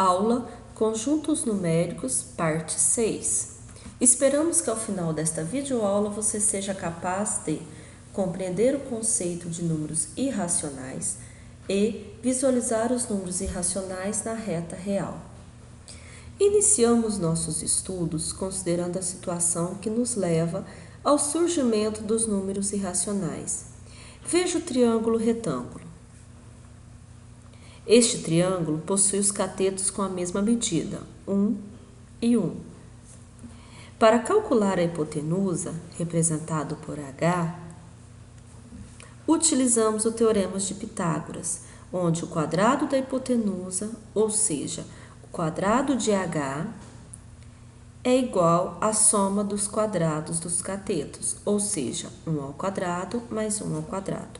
Aula Conjuntos Numéricos, parte 6. Esperamos que ao final desta videoaula você seja capaz de compreender o conceito de números irracionais e visualizar os números irracionais na reta real. Iniciamos nossos estudos considerando a situação que nos leva ao surgimento dos números irracionais. Veja o triângulo retângulo. Este triângulo possui os catetos com a mesma medida, 1 e 1. Para calcular a hipotenusa, representado por H, utilizamos o teorema de Pitágoras, onde o quadrado da hipotenusa, ou seja, o quadrado de H, é igual à soma dos quadrados dos catetos, ou seja, 1 ao quadrado mais 1 ao quadrado.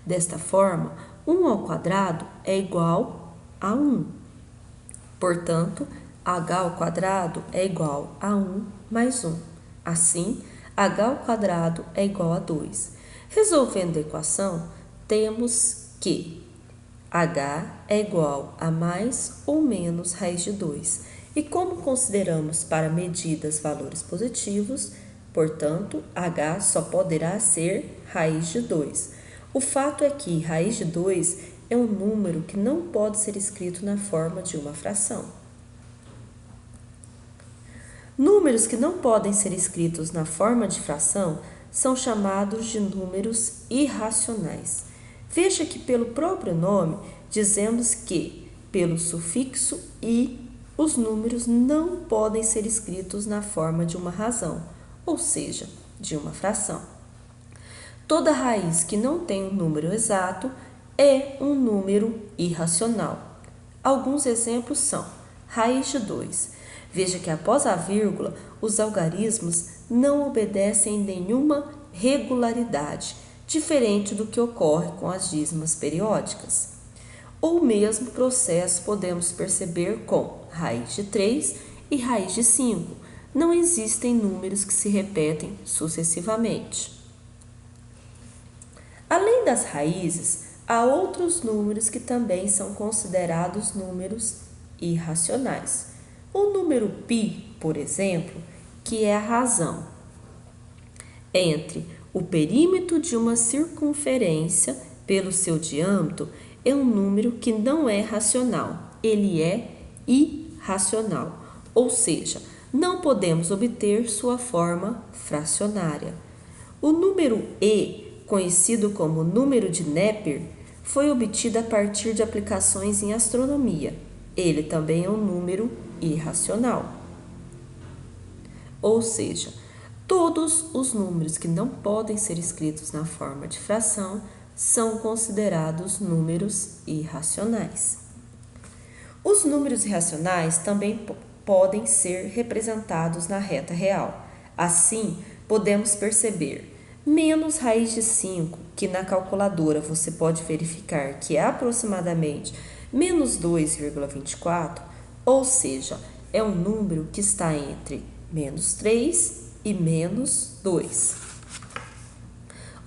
Desta forma, 1 ao quadrado é igual a 1. Portanto, h ao quadrado é igual a 1 mais 1. Assim, h ao quadrado é igual a 2. Resolvendo a equação, temos que h é igual a mais ou menos raiz de 2. E como consideramos para medidas valores positivos, portanto, h só poderá ser raiz de 2. O fato é que raiz de 2 é um número que não pode ser escrito na forma de uma fração. Números que não podem ser escritos na forma de fração são chamados de números irracionais. Veja que pelo próprio nome dizemos que, pelo sufixo i, os números não podem ser escritos na forma de uma razão, ou seja, de uma fração. Toda raiz que não tem um número exato é um número irracional. Alguns exemplos são raiz de 2. Veja que após a vírgula, os algarismos não obedecem nenhuma regularidade, diferente do que ocorre com as dízimas periódicas. O mesmo processo podemos perceber com raiz de 3 e raiz de 5. Não existem números que se repetem sucessivamente. Além das raízes, há outros números que também são considerados números irracionais. O número π, por exemplo, que é a razão entre o perímetro de uma circunferência pelo seu diâmetro, é um número que não é racional, ele é irracional, ou seja, não podemos obter sua forma fracionária. O número e, conhecido como número de Napier, foi obtido a partir de aplicações em astronomia. Ele também é um número irracional. Ou seja, todos os números que não podem ser escritos na forma de fração são considerados números irracionais. Os números irracionais também podem ser representados na reta real. Assim, podemos perceber menos raiz de 5, que na calculadora você pode verificar que é aproximadamente menos 2,24, ou seja, é um número que está entre menos 3 e menos 2.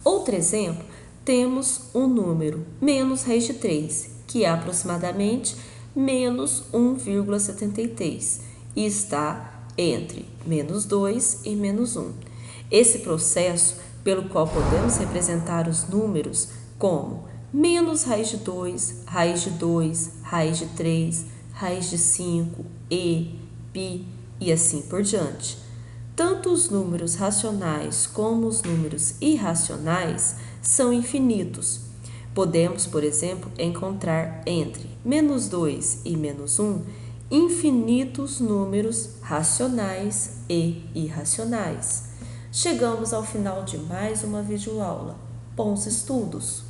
Outro exemplo, temos um número menos raiz de 3, que é aproximadamente menos 1,73 e está entre menos 2 e menos 1. Esse processo pelo qual podemos representar os números como menos raiz de 2, raiz de 2, raiz de 3, raiz de 5, e, π e assim por diante. Tanto os números racionais como os números irracionais são infinitos. Podemos, por exemplo, encontrar entre menos 2 e menos 1 infinitos números racionais e irracionais. Chegamos ao final de mais uma videoaula. Bons estudos!